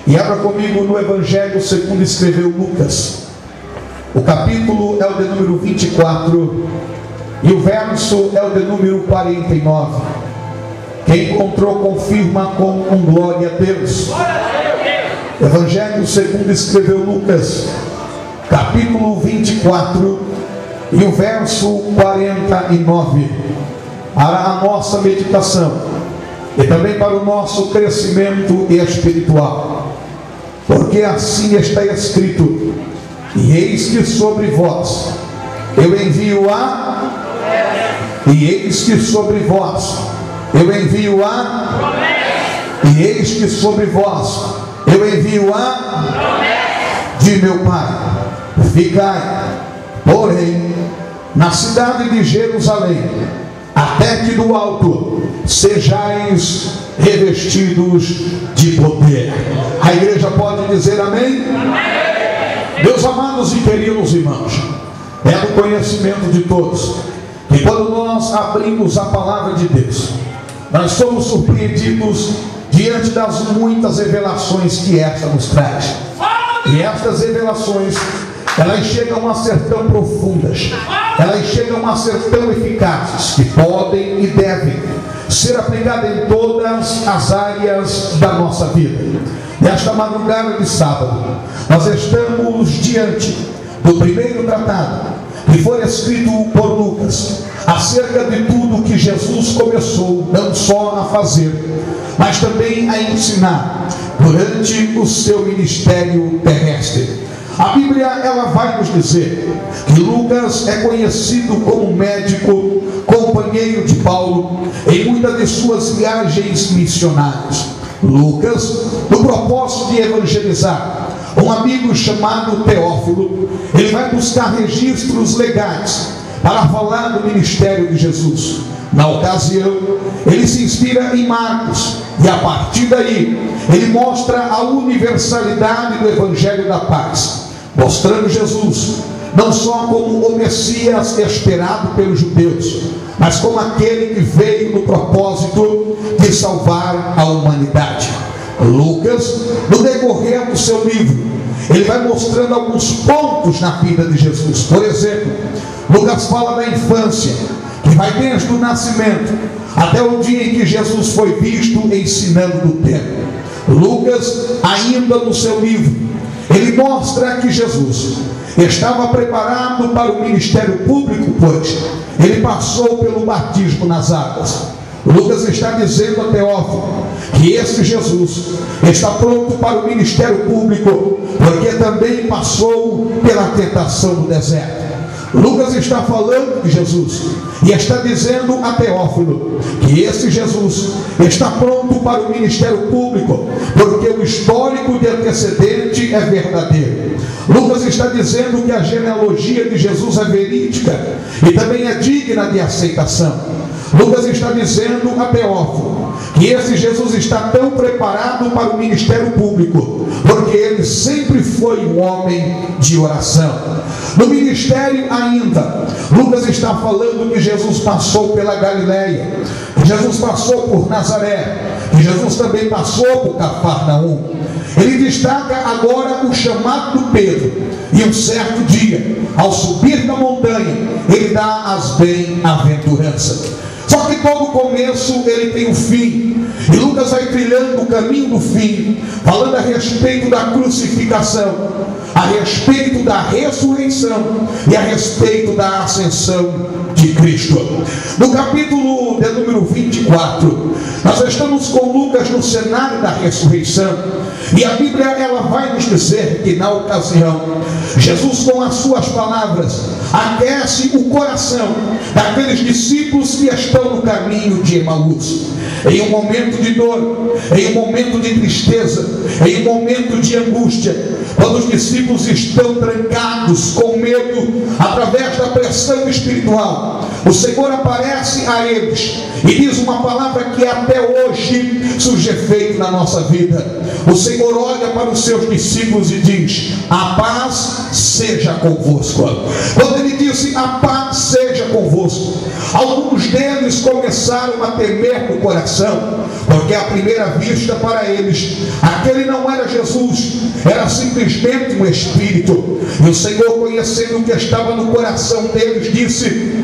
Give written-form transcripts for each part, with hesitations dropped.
E abra comigo no Evangelho segundo escreveu Lucas. O capítulo é o de número 24 e o verso é o de número 49. Quem encontrou, confirma com glória a Deus. Evangelho segundo escreveu Lucas, capítulo 24 e o verso 49. Para a nossa meditação e também para o nosso crescimento espiritual. Porque assim está escrito: e eis que sobre vós eu envio e eis que sobre vós eu envio e eis que sobre vós eu envio de meu Pai. Ficai, porém, na cidade de Jerusalém, até que do alto sejais revestidos de poder. A igreja pode dizer amém? Amém. Meus amados e queridos irmãos, é do conhecimento de todos que quando nós abrimos a palavra de Deus, nós somos surpreendidos diante das muitas revelações que esta nos traz. E estas revelações, elas chegam a ser tão profundas, elas chegam a ser tão eficazes, que podem e devem ser aplicadas em todas as áreas da nossa vida. Nesta madrugada de sábado, nós estamos diante do primeiro tratado que foi escrito por Lucas, acerca de tudo que Jesus começou não só a fazer, mas também a ensinar durante o seu ministério terrestre. A Bíblia, ela vai nos dizer que Lucas é conhecido como médico, companheiro de Paulo em muitas de suas viagens missionárias. Lucas, no propósito de evangelizar um amigo chamado Teófilo, ele vai buscar registros legais para falar do ministério de Jesus. Na ocasião, ele se inspira em Marcos, e a partir daí ele mostra a universalidade do Evangelho da Paz, mostrando Jesus não só como o Messias esperado pelos judeus, mas como aquele que veio no propósito de salvar a humanidade. Lucas, no decorrer do seu livro, ele vai mostrando alguns pontos na vida de Jesus. Por exemplo, Lucas fala da infância, que vai desde o nascimento até o dia em que Jesus foi visto ensinando no templo. Lucas, ainda no seu livro, ele mostra que Jesus estava preparado para o ministério público, pois ele passou pelo batismo nas águas. Lucas está dizendo a Teófilo que esse Jesus está pronto para o ministério público, porque também passou pela tentação do deserto. Lucas está falando de Jesus e está dizendo a Teófilo que esse Jesus está pronto para o ministério público, porque o histórico de antecedente é verdadeiro. Lucas está dizendo que a genealogia de Jesus é verídica e também é digna de aceitação. Lucas está dizendo a Teófilo que esse Jesus está tão preparado para o ministério público, porque ele sempre foi um homem de oração. No ministério ainda, Lucas está falando que Jesus passou pela Galileia, que Jesus passou por Nazaré, que Jesus também passou por Cafarnaum. Ele destaca agora o chamado de Pedro, e um certo dia, ao subir da montanha, ele dá as bem-aventuranças. Só que todo começo ele tem um fim, e Lucas vai trilhando o caminho do fim, falando a respeito da crucificação, a respeito da ressurreição e a respeito da ascensão de Cristo. No capítulo de número 24, nós estamos com Lucas no cenário da ressurreição, e a Bíblia, ela vai nos dizer que na ocasião, Jesus, com as suas palavras, aquece o coração daqueles discípulos que estão no caminho de Emaús. Em um momento de dor, em um momento de tristeza, em um momento de angústia, quando os discípulos estão trancados com medo, através da pressão espiritual, o Senhor aparece a eles e diz uma palavra que até hoje surge efeito na nossa vida. O Senhor olha para os seus discípulos e diz: a paz seja convosco. Quando ele disse a paz seja convosco. Alguns deles começaram a temer no coração, porque à primeira vista para eles, aquele não era Jesus, era simplesmente um espírito. E o Senhor, conhecendo o que estava no coração deles, disse: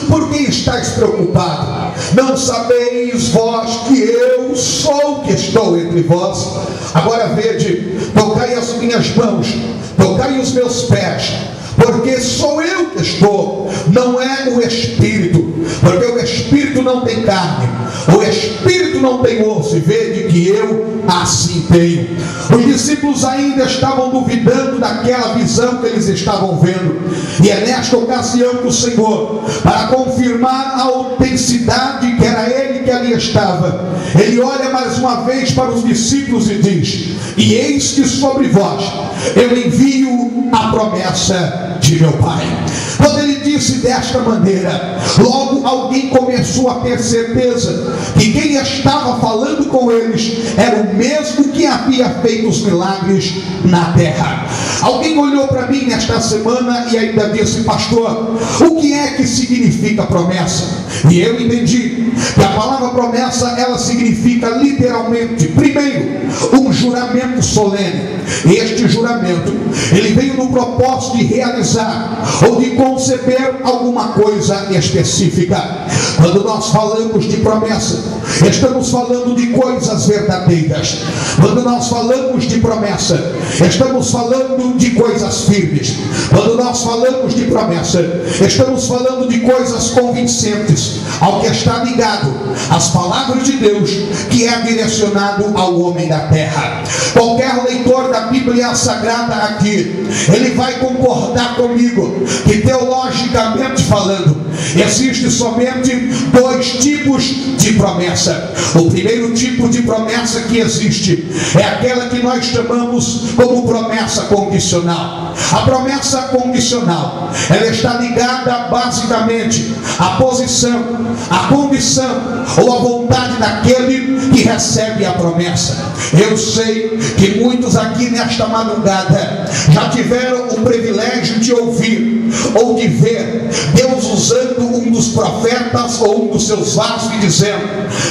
por que estáis preocupados? Não sabeis vós que eu sou que estou entre vós? Agora vede, tocai as minhas mãos, tocai os meus pés, porque sou eu que estou, não é o Espírito, porque o Espírito não tem carne, o Espírito não tem osso, e vede que eu assim tenho. Os discípulos ainda estavam duvidando daquela visão que eles estavam vendo, e é nesta ocasião que o Senhor, para confirmar a autenticidade que era Ele que ali estava, Ele olha mais uma vez para os discípulos e diz: e eis que sobre vós eu envio a promessa de meu Pai. Quando ele disse desta maneira, logo alguém começou a ter certeza que quem estava falando com eles era o mesmo que havia feito os milagres na terra. Alguém olhou para mim nesta semana e ainda disse: pastor, o que é que significa promessa? E eu entendi que a palavra promessa, ela significa literalmente, primeiro, um juramento solene. Este juramento, ele veio no propósito de realizar ou de conceber alguma coisa específica. Quando nós falamos de promessa, estamos falando de coisas verdadeiras. Quando nós falamos de promessa, estamos falando de coisas firmes. Quando nós falamos de promessa, estamos falando de coisas convincentes, ao que está ligado às palavras de Deus, que é direcionado ao homem da terra. Qualquer leitor da Bíblia Sagrada aqui, ele vai concordar comigo que, teologicamente falando, existe somente dois tipos de promessa. O primeiro tipo de promessa que existe é aquela que nós chamamos como promessa condicional. A promessa condicional, ela está ligada basicamente à posição, à condição ou à vontade daquele que recebe a promessa. Eu sei que muitos aqui nesta madrugada já tiveram o privilégio de ouvir ou de ver Deus usando um dos profetas ou um dos seus vasos e dizendo: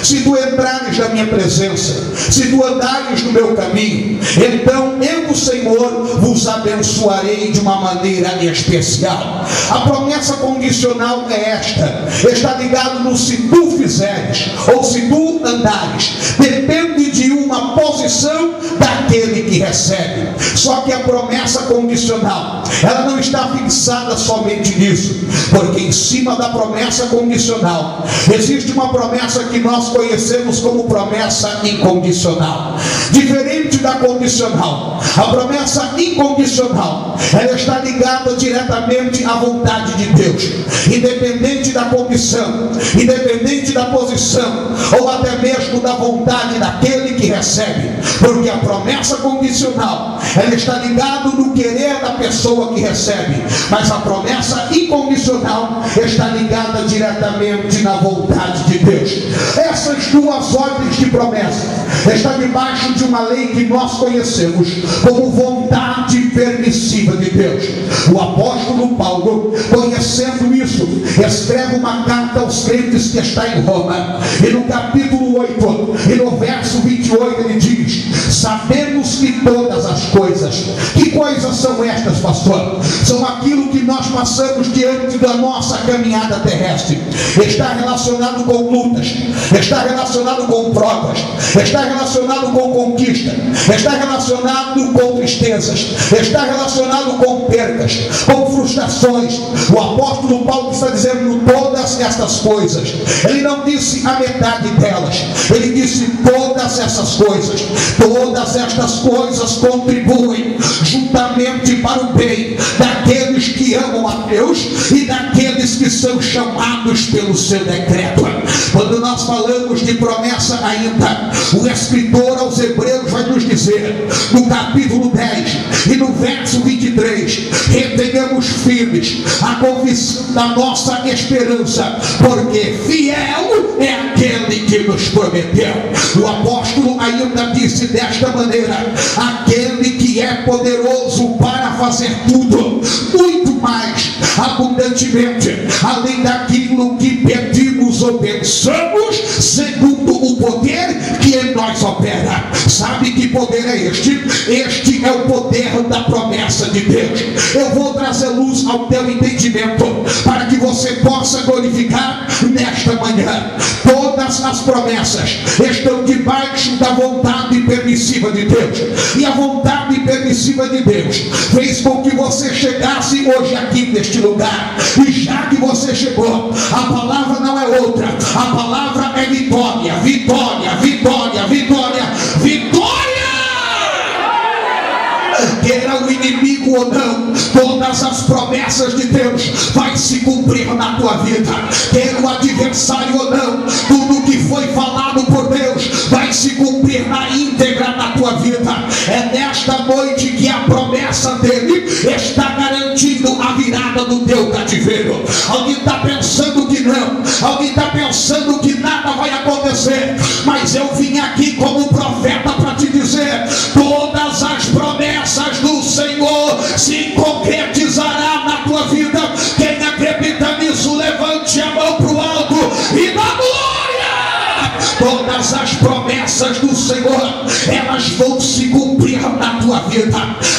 se tu entrares na minha presença, se tu andares no meu caminho, então eu, o Senhor, vos abençoarei de uma maneira especial. A promessa condicional é esta, está ligado no se tu fizeres ou se tu andares, depende de uma posição daquele que recebe. Só que a promessa condicional, ela não está fixada somente nisso, porque em cima da promessa condicional existe uma promessa que nós conhecemos como promessa incondicional. Diferente da condicional, a promessa incondicional, ela está ligada diretamente à vontade de Deus, independente da condição, independente da posição ou até mesmo da vontade daquele que recebe, porque a promessa condicional, ela está ligada no querer da pessoa que recebe, mas a promessa incondicional está ligada diretamente na vontade de Deus. Essas duas ordens de promessa estão debaixo de uma lei que nós conhecemos como vontade permissiva de Deus. O apóstolo Paulo, conhecendo isso, escreve uma carta aos crentes que está em Roma, e no capítulo 8 e no verso 28 ele diz: sabemos que todas as coisas, que coisas são estas, pastor? São aquilo que nós passamos diante da nossa caminhada terrestre. Está relacionado com lutas, está relacionado com provas, está relacionado com conquista, está relacionado com tristezas, está relacionado com percas, com frustrações. O apóstolo Paulo está dizendo todas estas coisas. Ele não disse a metade delas, ele disse todas essas coisas. Todas estas coisas contribuem juntamente para o bem daqueles que amam a Deus e daqueles que são chamados pelo seu decreto. Quando nós falamos de promessa ainda, o escritor aos Hebreus vai nos dizer, no capítulo 10 e no verso 23, retenhamos firmes a confissão da nossa esperança, porque fiel é aquele que nos prometeu. O apóstolo ainda disse desta maneira: aquele que é poderoso para fazer tudo, muito mais abundantemente, além daquilo que pedimos ou pensamos, segundo o poder que em nós opera. Sabe que poder é este? Este é o poder da promessa de Deus. Eu vou trazer luz ao teu entendimento, para que você possa glorificar nesta manhã. Todas as promessas estão debaixo da vontade permissiva de Deus, e a vontade permissiva de Deus fez com que você chegasse hoje aqui neste lugar. E já que você chegou, a palavra não é outra, a palavra é vitória, vitória, vitória, vitória, vitória. Queira o inimigo ou não, todas as promessas de Deus vai se cumprir na tua vida. Queira o adversário ou não, tudo que foi falado por Deus vai se cumprir na íntegra na tua vida. É nesta noite que a promessa dele está garantindo a virada do teu cativeiro. Alguém está pensando que não, alguém está pensando que nada vai acontecer, mas eu vim aqui como profeta para te dizer: todas as promessas do Senhor se concretizará na tua vida. Quem acredita nisso, levante a mão para o alto e dá glória. Todas as promessas do Senhor, elas vão se cumprir na tua vida.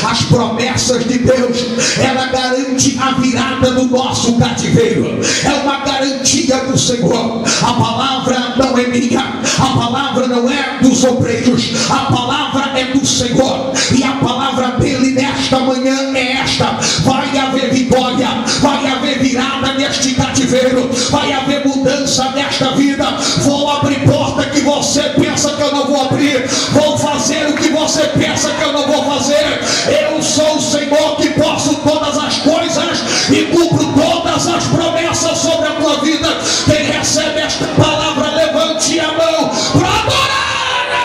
As promessas de Deus, ela garante a virada do nosso cativeiro. É uma garantia do Senhor. A palavra não é minha, a palavra não é dos obreiros, a palavra é do Senhor. E a palavra dele nesta manhã é esta: vai haver vitória, vai haver virada neste cativeiro, vai haver mudança nesta vida. Vou abrir porta que você pensa que eu não vou abrir, vou fazer o que você pensa que eu não vou fazer. Eu sou o Senhor que posso todas as coisas e cumpro todas as promessas sobre a tua vida. Quem recebe esta palavra, levante a mão para adorar a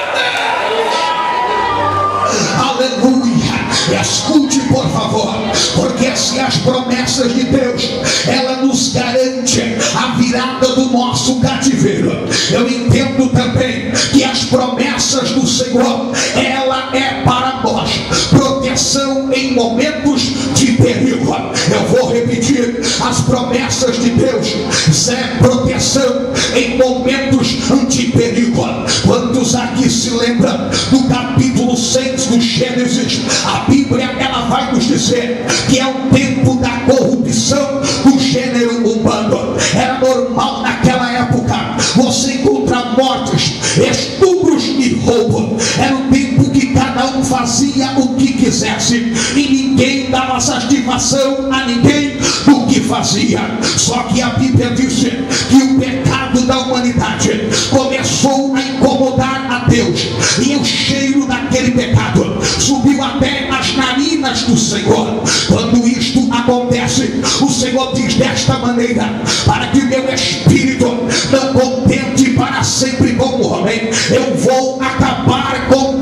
Deus. Aleluia. Escute, por favor, porque se as promessas de Deus, ela nos garante a virada do nosso cativeiro, eu entendo também que as promessas do Senhor, ela é para nós proteção em momentos de perigo. Eu vou repetir: as promessas de Deus é proteção em momentos de perigo. Quantos aqui se lembram do capítulo 6 do Gênesis? A Bíblia, ela vai nos dizer que é um tempo da corrupção do gênero humano. Era normal naquela época você encontrar mortes, estupros e roubo. Era um tempo que cada um fazia o que quisesse e ninguém dava satisfação a ninguém do que fazia. Só que a Bíblia diz que o pecado da humanidade começou a incomodar a Deus, e o cheiro daquele pecado subiu até as narinas do Senhor. Quando isto acontece, o Senhor diz desta maneira: para que o meu espírito não contente para sempre com o homem, eu vou acabar com